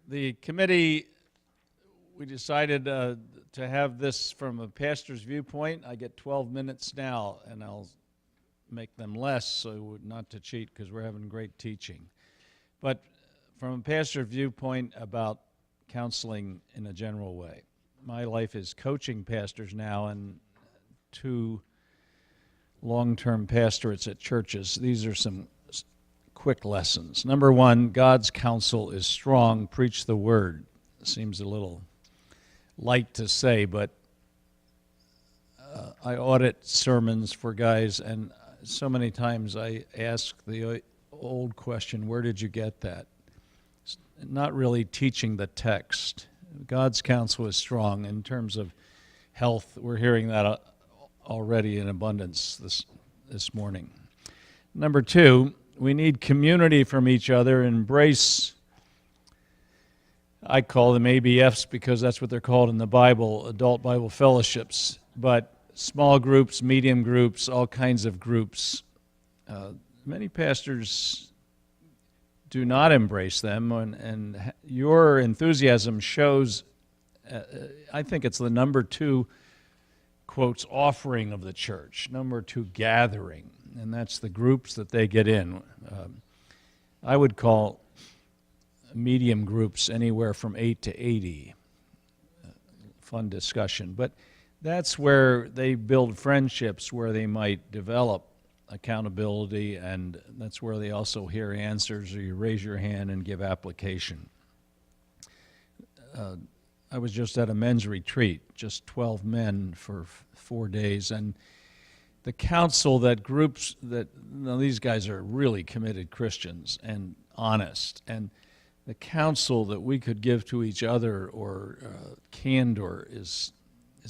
The committee, we decided to have this from a pastor's viewpoint. I get 12 minutes now, and I'll make them less, so not to cheat because we're having great teaching. But from a pastor's viewpoint about counseling in a general way. My life is coaching pastors now and 2 long-term pastorates at churches. These are some quick lessons. Number 1, God's counsel is strong. Preach the word. Seems a little light to say, but I audit sermons for guys, and so many times I ask the old question, where did you get that? It's not really teaching the text. God's counsel is strong in terms of health. We're hearing that already in abundance this morning. Number 2, we need community from each other. Embrace, I call them ABFs because that's what they're called in the Bible, adult Bible fellowships, but small groups, medium groups, all kinds of groups. Many pastors do not embrace them, and your enthusiasm shows, I think it's the number 2, quotes, offering of the church, number 2, gathering, and that's the groups that they get in. I would call medium groups anywhere from 8 to 80. Fun discussion, but that's where they build friendships, where they might develop accountability, and that's where they also hear answers, or you raise your hand and give application. I was just at a men's retreat, just 12 men for 4 days, and the counsel that groups that, these guys are really committed Christians and honest, and the counsel that we could give to each other, or candor, is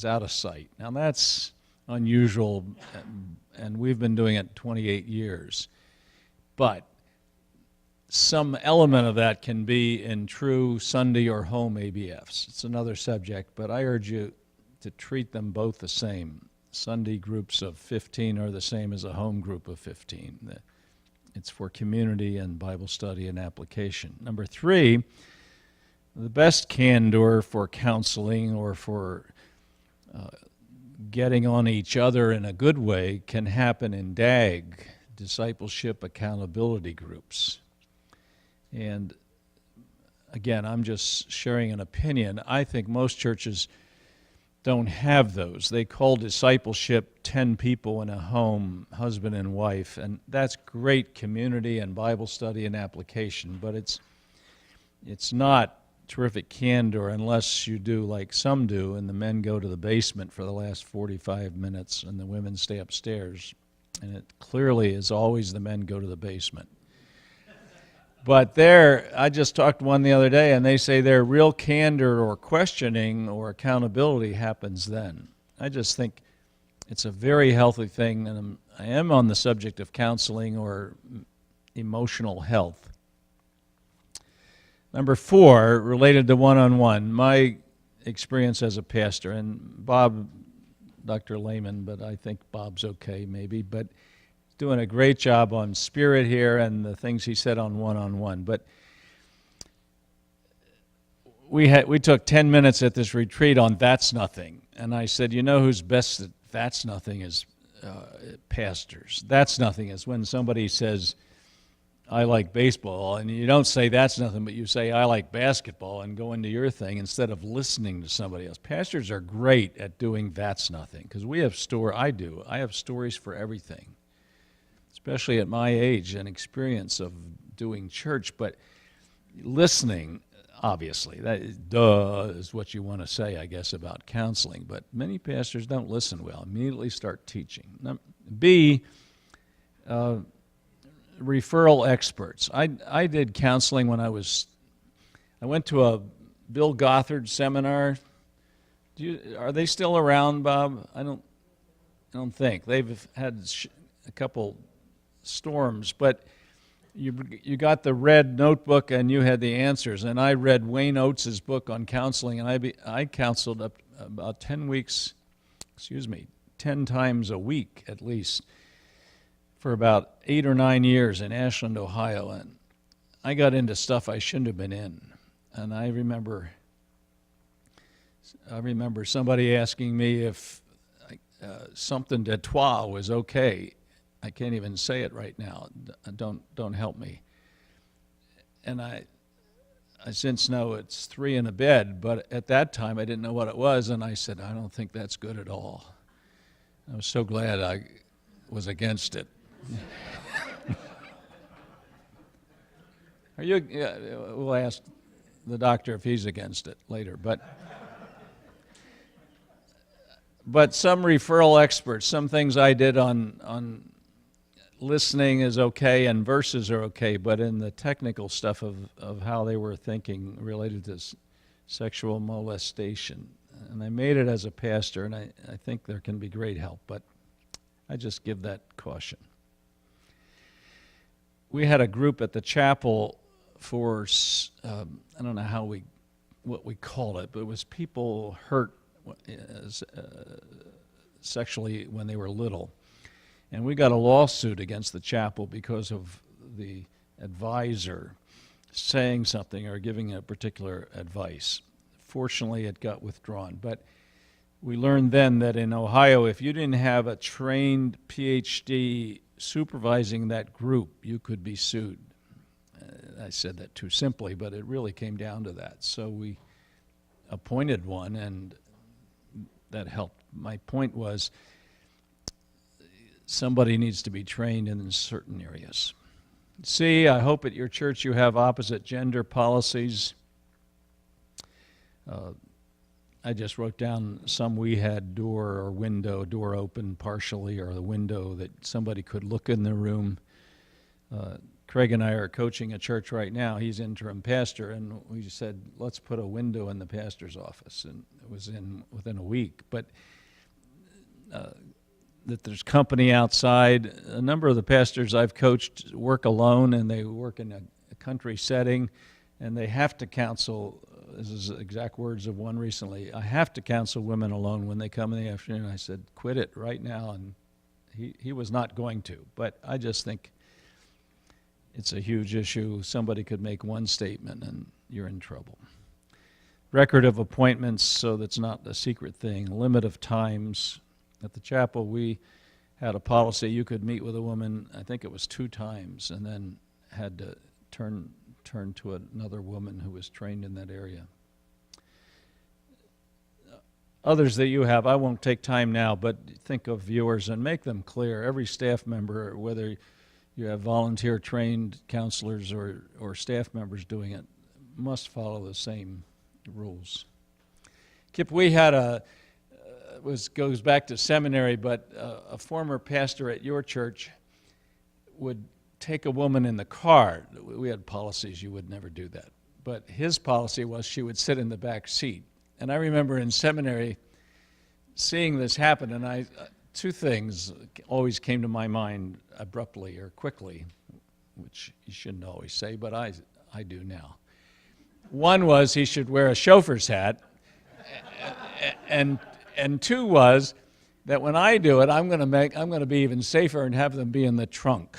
out of sight. Now that's unusual, and we've been doing it 28 years. But some element of that can be in true Sunday or home ABFs. It's another subject, but I urge you to treat them both the same. Sunday groups of 15 are the same as a home group of 15. It's for community and Bible study and application. Number 3, the best candor for counseling or for getting on each other in a good way can happen in DAG, discipleship accountability groups. And again, I'm just sharing an opinion. I think most churches don't have those. They call discipleship 10 people in a home, husband and wife, and that's great community and Bible study and application, but it's not terrific candor unless you do like some do, and the men go to the basement for the last 45 minutes and the women stay upstairs. And it clearly is always the men go to the basement. But there, I just talked to one the other day, and they say their real candor or questioning or accountability happens then. I just think it's a very healthy thing, and I am on the subject of counseling or emotional health. Number 4, related to one-on-one, my experience as a pastor, and Bob, Dr. Lehman, but I think Bob's okay maybe, but doing a great job on spirit here and the things he said on one-on-one. But we took 10 minutes at this retreat on That's Nothing, and I said, you know who's best at That's Nothing is pastors. That's Nothing is when somebody says, I like baseball, and you don't say that's nothing, but you say I like basketball and go into your thing instead of listening to somebody else. Pastors are great at doing that's nothing because we have I have stories for everything, especially at my age and experience of doing church. But listening, obviously, that is what you want to say, I guess, about counseling. But many pastors don't listen well. Immediately start teaching. B, referral experts. I did counseling when I went to a Bill Gothard seminar. Are they still around, Bob? I don't think. They've had a couple storms, but you got the red notebook and you had the answers. And I read Wayne Oates' book on counseling, and I counseled up about 10 times a week at least, for about 8 or 9 years in Ashland, Ohio, and I got into stuff I shouldn't have been in. And I remember somebody asking me if something de trois was okay. I can't even say it right now. Don't help me. And I since know it's 3 in a bed, but at that time I didn't know what it was, and I said, I don't think that's good at all. I was so glad I was against it. We'll ask the doctor if he's against it later, but some referral experts, some things I did on listening is okay and verses are okay, but in the technical stuff of how they were thinking related to sexual molestation, and I made it as a pastor, and I think there can be great help, but I just give that caution. We had a group at the chapel for, I don't know what we call it, but it was people hurt sexually when they were little. And we got a lawsuit against the chapel because of the advisor saying something or giving a particular advice. Fortunately, it got withdrawn. But we learned then that in Ohio, if you didn't have a trained PhD supervising that group, you could be sued. I said that too simply, but it really came down to that. So we appointed one, and that helped. My point was, somebody needs to be trained in certain areas. C, I hope at your church you have opposite gender policies. I just wrote down some we had door open partially, or the window that somebody could look in the room. Craig and I are coaching a church right now. He's interim pastor, and we said, let's put a window in the pastor's office, and it was within a week. But that there's company outside. A number of the pastors I've coached work alone, and they work in a country setting, and they have to counsel. This is exact words of one recently. I have to counsel women alone when they come in the afternoon. I said, quit it right now, and he was not going to. But I just think it's a huge issue. Somebody could make one statement, and you're in trouble. Record of appointments, so that's not a secret thing. Limit of times. At the chapel, we had a policy you could meet with a woman, I think it was 2 times, and then had to turn to another woman who was trained in that area. Others that you have, I won't take time now, but think of yours and make them clear. Every staff member, whether you have volunteer trained counselors or staff members doing it, must follow the same rules. Kip, we had goes back to seminary, but a former pastor at your church would take a woman in the car. We had policies, you would never do that. But his policy was she would sit in the back seat. And I remember in seminary seeing this happen, and 2 things always came to my mind abruptly or quickly, which you shouldn't always say, but I do now. One was he should wear a chauffeur's hat, and 2 was that when I do it, I'm going to be even safer and have them be in the trunk.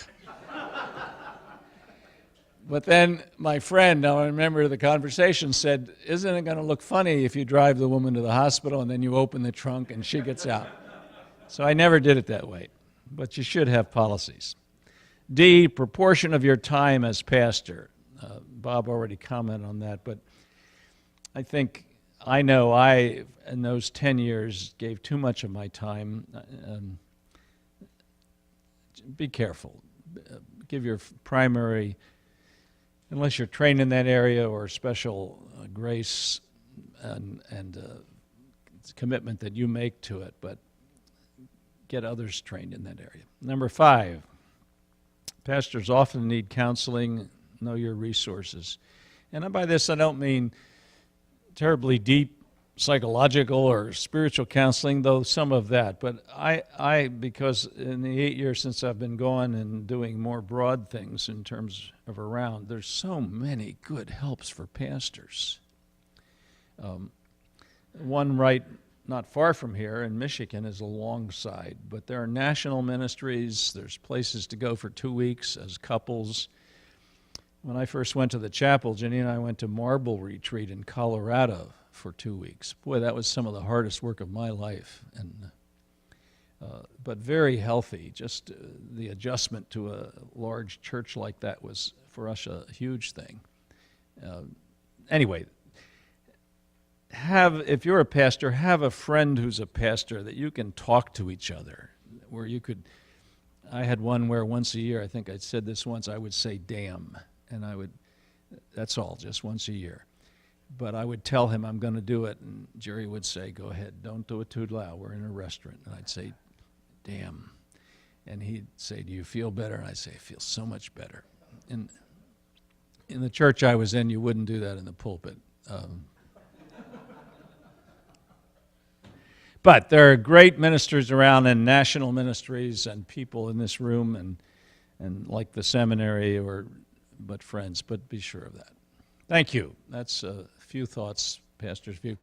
But then my friend, I remember the conversation, said, isn't it going to look funny if you drive the woman to the hospital and then you open the trunk and she gets out? So I never did it that way, but you should have policies. D, proportion of your time as pastor. Bob already commented on that, but I know I, in those 10 years, gave too much of my time. Be careful. Give your primary, unless you're trained in that area, or special grace and commitment that you make to it, but get others trained in that area. Number 5, pastors often need counseling. Know your resources. And by this, I don't mean terribly deep psychological or spiritual counseling, though some of that. But I because in the 8 years since I've been going and doing more broad things in terms of around, there's so many good helps for pastors. One right not far from here in Michigan is alongside, but there are national ministries. There's places to go for 2 weeks as couples. When I first went to the chapel, Jenny and I went to Marble Retreat in Colorado for 2 weeks. Boy, that was some of the hardest work of my life, but very healthy. Just the adjustment to a large church like that was, for us, a huge thing. Anyway, if you're a pastor, have a friend who's a pastor that you can talk to each other, where you could. I had one where once a year, I think I said this once, I would say damn, and that's all, just once a year. But I would tell him I'm going to do it, and Jerry would say, go ahead, don't do it too loud, we're in a restaurant. And I'd say, damn. And he'd say, do you feel better? And I'd say, I feel so much better. And in the church I was in, you wouldn't do that in the pulpit. But there are great ministers around, and national ministries, and people in this room, and like the seminary, but friends. But be sure of that. Thank you. That's a few thoughts, Pastor's View.